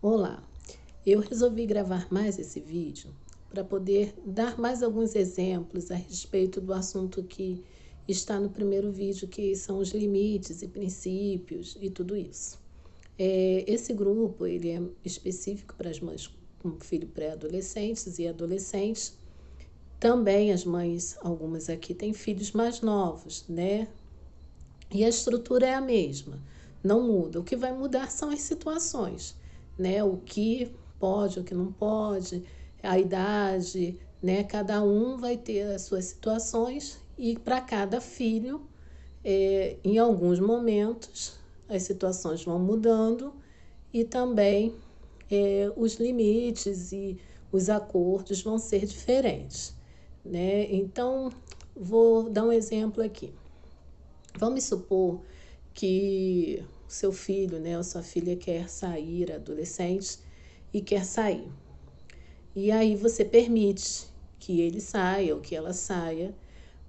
Olá, eu resolvi gravar mais esse vídeo para poder dar mais alguns exemplos a respeito do assunto que está no primeiro vídeo, que são os limites e princípios e tudo isso. Esse grupo ele é específico para as mães com filho pré-adolescentes e adolescentes. Também as mães, algumas aqui têm filhos mais novos, né? E a estrutura é a mesma, não muda. O que vai mudar são as situações, né? O que pode, o que não pode, a idade, né? Cada um vai ter as suas situações e para cada filho, em alguns momentos, as situações vão mudando e também os limites e os acordos vão ser diferentes, né? Então, vou dar um exemplo aqui. Vamos supor que o seu filho, né, ou sua filha quer sair, adolescente, e quer sair. E aí você permite que ele saia ou que ela saia,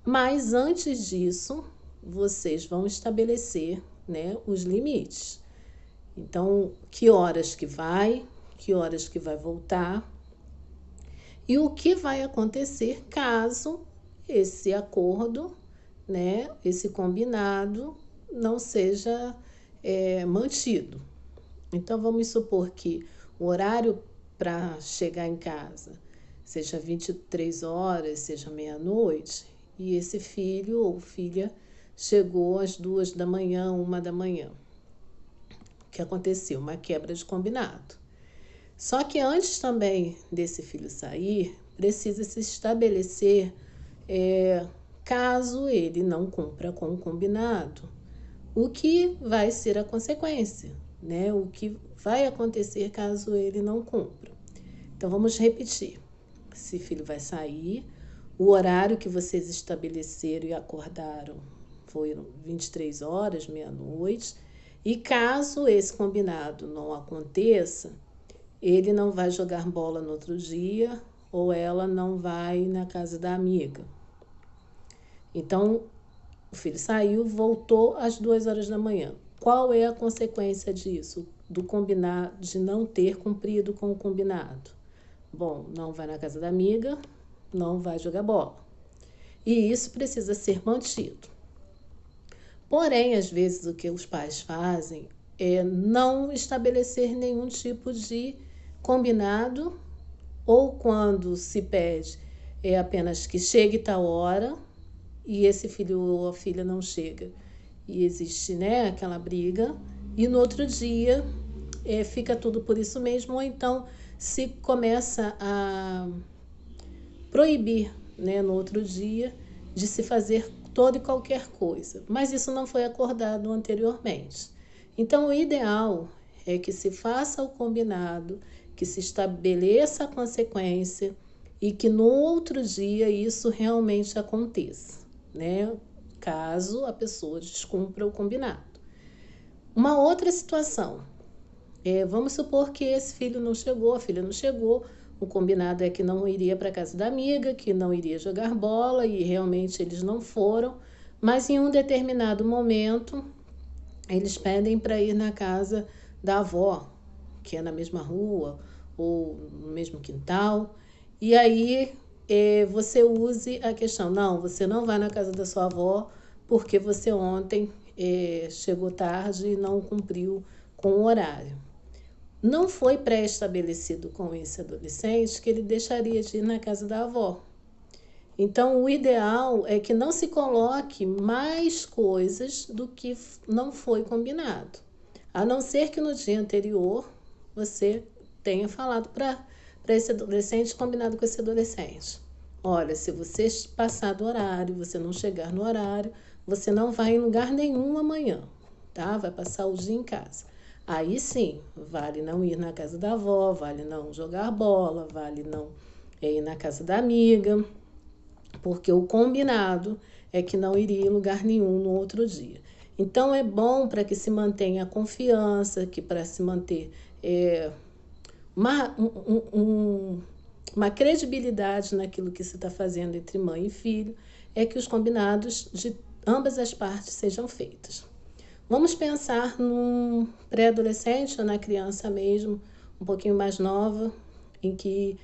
mas antes disso, vocês vão estabelecer, né, os limites. Então, que horas que vai voltar e o que vai acontecer caso esse acordo, né, esse combinado não seja mantido. Então, vamos supor que o horário para chegar em casa seja 23 horas, seja meia-noite, e esse filho ou filha chegou às 2 da manhã, 1 da manhã. O que aconteceu? Uma quebra de combinado. Só que antes também desse filho sair, precisa se estabelecer, caso ele não cumpra com o combinado, o que vai ser a consequência, né? O que vai acontecer caso ele não cumpra. Então, vamos repetir. Esse filho vai sair, o horário que vocês estabeleceram e acordaram foram 23 horas, meia-noite, e caso esse combinado não aconteça, ele não vai jogar bola no outro dia ou ela não vai na casa da amiga. Então, o filho saiu, voltou às 2 horas da manhã. Qual é a consequência disso? Do combinado, de não ter cumprido com o combinado? Bom, não vai na casa da amiga, não vai jogar bola. E isso precisa ser mantido. Porém, às vezes, o que os pais fazem é não estabelecer nenhum tipo de combinado, ou quando se pede é apenas que chegue tal hora e esse filho ou a filha não chega. E existe, né, aquela briga, e no outro dia fica tudo por isso mesmo, ou então se começa a proibir, né, no outro dia de se fazer toda e qualquer coisa. Mas isso não foi acordado anteriormente. Então, o ideal é que se faça o combinado, que se estabeleça a consequência e que no outro dia isso realmente aconteça, né? Caso a pessoa descumpra o combinado. Uma outra situação, vamos supor que esse filho não chegou, a filha não chegou, o combinado é que não iria para a casa da amiga, que não iria jogar bola e realmente eles não foram, mas em um determinado momento eles pedem para ir na casa da avó, que é na mesma rua ou no mesmo quintal, e aí você use a questão, não, você não vai na casa da sua avó porque você ontem chegou tarde e não cumpriu com o horário. Não foi pré-estabelecido com esse adolescente que ele deixaria de ir na casa da avó. Então, o ideal é que não se coloque mais coisas do que não foi combinado. A não ser que no dia anterior você tenha falado para esse adolescente, combinado com esse adolescente. Olha, se você passar do horário, você não chegar no horário, você não vai em lugar nenhum amanhã, tá? Vai passar o dia em casa. Aí sim, vale não ir na casa da avó, vale não jogar bola, vale não ir na casa da amiga, porque o combinado é que não iria em lugar nenhum no outro dia. Então, é bom para que se mantenha a confiança, que para se manter uma credibilidade naquilo que se está fazendo entre mãe e filho, é que os combinados de ambas as partes sejam feitos. Vamos pensar num pré-adolescente ou na criança mesmo, um pouquinho mais nova, em que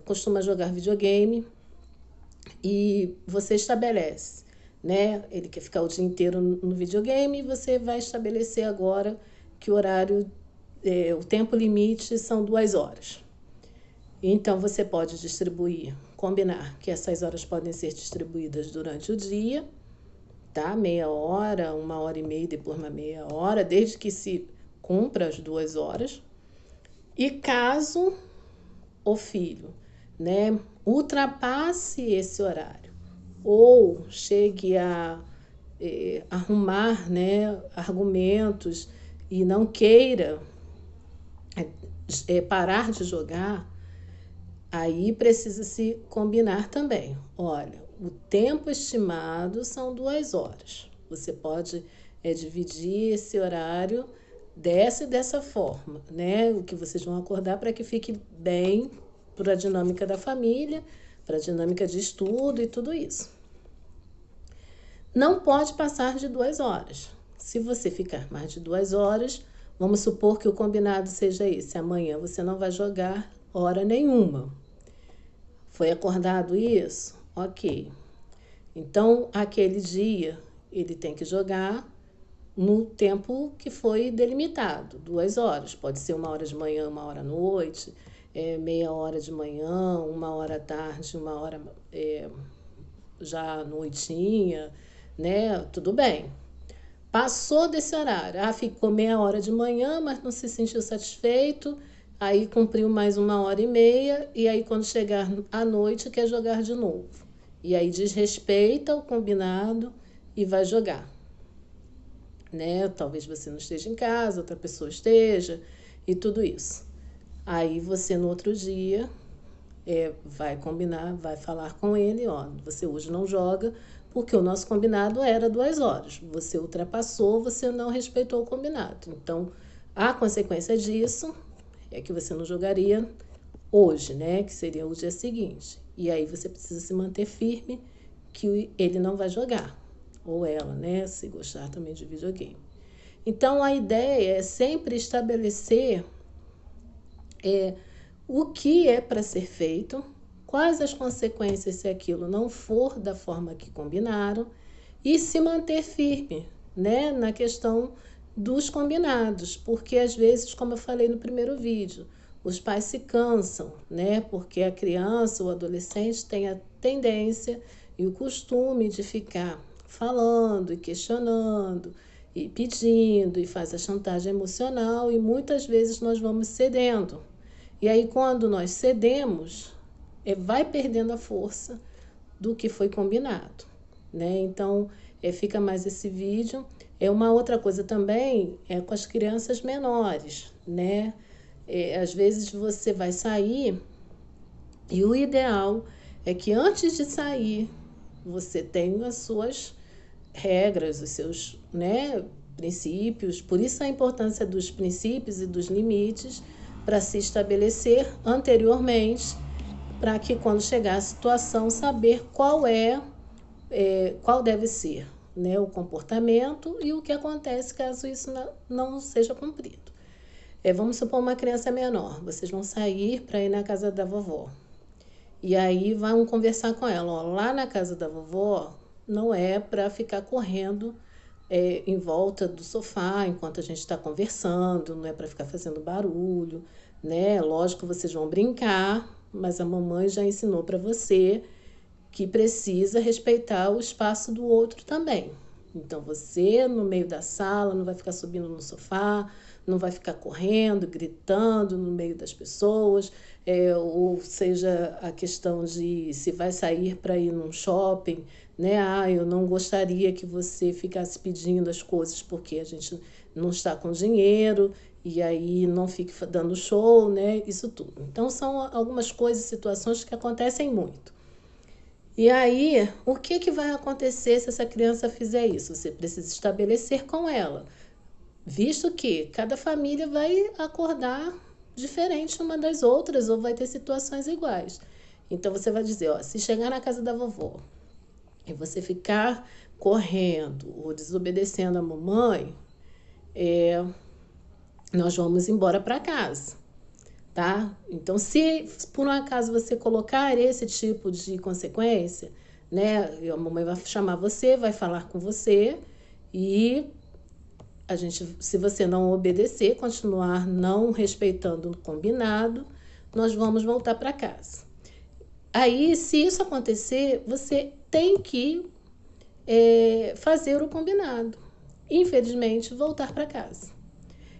costuma jogar videogame, e você estabelece, né? Ele quer ficar o dia inteiro no videogame e você vai estabelecer agora que o horário, o tempo limite são 2 horas. Então, você pode distribuir, combinar que essas horas podem ser distribuídas durante o dia, tá? Meia hora, 1h30, depois uma meia hora, desde que se cumpra as 2 horas. E caso o filho, né, ultrapasse esse horário ou chegue a arrumar, né, argumentos e não queira parar de jogar, aí precisa se combinar também. Olha, o tempo estimado são 2 horas. Você pode dividir esse horário dessa forma, né? O que vocês vão acordar para que fique bem para a dinâmica da família, para a dinâmica de estudo e tudo isso. Não pode passar de 2 horas. Se você ficar mais de 2 horas, vamos supor que o combinado seja esse: amanhã você não vai jogar hora nenhuma. Foi acordado isso? Ok. Então, aquele dia, ele tem que jogar no tempo que foi delimitado, 2 horas. Pode ser 1 hora de manhã, 1 hora à noite, meia hora de manhã, 1 hora à tarde, 1 hora já à noitinha, né? Tudo bem. Passou desse horário, ficou meia hora de manhã, mas não se sentiu satisfeito, aí cumpriu mais 1h30, e aí quando chegar à noite quer jogar de novo. E aí desrespeita o combinado e vai jogar. Né? Talvez você não esteja em casa, outra pessoa esteja, e tudo isso. Aí você no outro dia vai combinar, vai falar com ele, ó, você hoje não joga, porque o nosso combinado era 2 horas. Você ultrapassou, você não respeitou o combinado. Então, a consequência disso é que você não jogaria hoje, né? Que seria o dia seguinte. E aí você precisa se manter firme que ele não vai jogar. Ou ela, né? Se gostar também de videogame. Então, a ideia é sempre estabelecer o que é para ser feito, quais as consequências se aquilo não for da forma que combinaram, e se manter firme, né, na questão dos combinados, porque às vezes, como eu falei no primeiro vídeo, os pais se cansam, né, porque a criança ou adolescente tem a tendência e o costume de ficar falando e questionando e pedindo e faz a chantagem emocional, e muitas vezes nós vamos cedendo. E aí, quando nós cedemos, vai perdendo a força do que foi combinado, né? Então, fica mais esse vídeo. Uma outra coisa também com as crianças menores, né? Às vezes você vai sair e o ideal é que antes de sair você tenha as suas regras, os seus, né, princípios. Por isso a importância dos princípios e dos limites para se estabelecer anteriormente, para que quando chegar a situação saber qual deve ser, né, o comportamento e o que acontece caso isso não seja cumprido. Vamos supor uma criança menor, vocês vão sair para ir na casa da vovó. E aí vão conversar com ela, ó, lá na casa da vovó não é para ficar correndo em volta do sofá enquanto a gente está conversando, não é para ficar fazendo barulho, né? Lógico, vocês vão brincar, mas a mamãe já ensinou para você que precisa respeitar o espaço do outro também. Então, você, no meio da sala, não vai ficar subindo no sofá, não vai ficar correndo, gritando no meio das pessoas, ou seja, a questão de se vai sair para ir num shopping, né? Eu não gostaria que você ficasse pedindo as coisas porque a gente não está com dinheiro, e aí não fique dando show, né? Isso tudo. Então, são algumas coisas, situações que acontecem muito. E aí, o que vai acontecer se essa criança fizer isso? Você precisa estabelecer com ela, visto que cada família vai acordar diferente uma das outras, ou vai ter situações iguais. Então, você vai dizer, ó, se chegar na casa da vovó e você ficar correndo ou desobedecendo a mamãe, nós vamos embora para casa. tá? Então, se por um acaso você colocar esse tipo de consequência, né, a mamãe vai chamar você, vai falar com você e a gente, se você não obedecer, continuar não respeitando o combinado, nós vamos voltar para casa. Aí, se isso acontecer, você tem que fazer o combinado. Infelizmente, voltar para casa.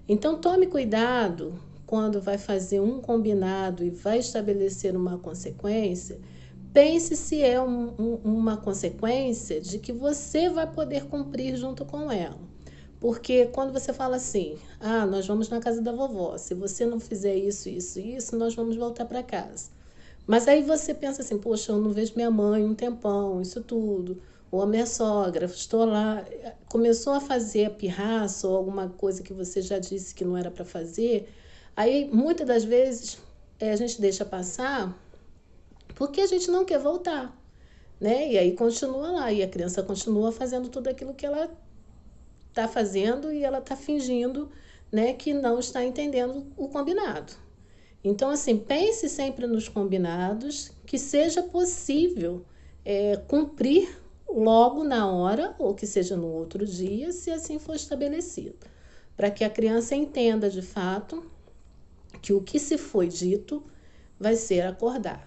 Então, tome cuidado quando vai fazer um combinado e vai estabelecer uma consequência. Pense se é uma consequência de que você vai poder cumprir junto com ela. Porque quando você fala assim, nós vamos na casa da vovó, se você não fizer isso, isso e isso, nós vamos voltar para casa. Mas aí você pensa assim, poxa, eu não vejo minha mãe um tempão, isso tudo. Ou a minha sogra, estou lá. Começou a fazer a pirraça ou alguma coisa que você já disse que não era para fazer. Aí, muitas das vezes, a gente deixa passar porque a gente não quer voltar, né? E aí continua lá, e a criança continua fazendo tudo aquilo que ela está fazendo e ela está fingindo, né, que não está entendendo o combinado. Então, assim, pense sempre nos combinados, que seja possível cumprir logo na hora, ou que seja no outro dia, se assim for estabelecido. Para que a criança entenda de fato que o que se foi dito vai ser acordado,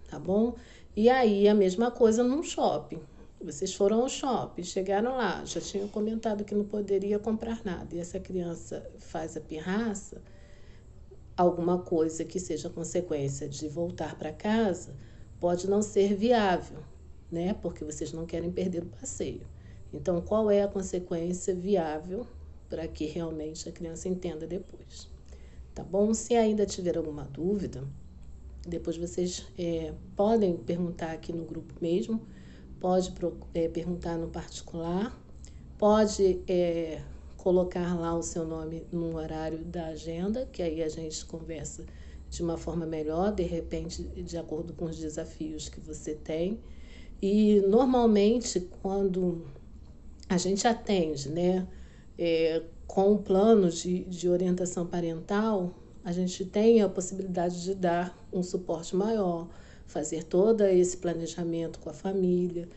tá bom? E aí, a mesma coisa num shopping. Vocês foram ao shopping, chegaram lá, já tinham comentado que não poderia comprar nada, e essa criança faz a pirraça, alguma coisa que seja consequência de voltar para casa pode não ser viável, né? Porque vocês não querem perder o passeio. Então, qual é a consequência viável para que realmente a criança entenda depois? Tá bom? Se ainda tiver alguma dúvida, depois vocês podem perguntar aqui no grupo mesmo, pode perguntar no particular, pode colocar lá o seu nome no horário da agenda, que aí a gente conversa de uma forma melhor, de repente, de acordo com os desafios que você tem. E, normalmente, quando a gente atende, né, com o plano de orientação parental, a gente tem a possibilidade de dar um suporte maior, fazer todo esse planejamento com a família,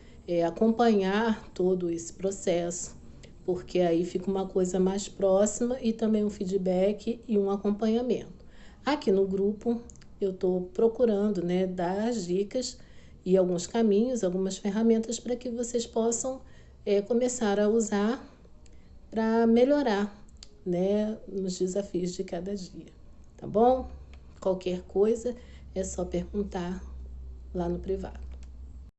acompanhar todo esse processo, porque aí fica uma coisa mais próxima e também um feedback e um acompanhamento. Aqui no grupo eu estou procurando, né, dar as dicas e alguns caminhos, algumas ferramentas para que vocês possam começar a usar para melhorar, né, nos desafios de cada dia, tá bom? Qualquer coisa é só perguntar lá no privado.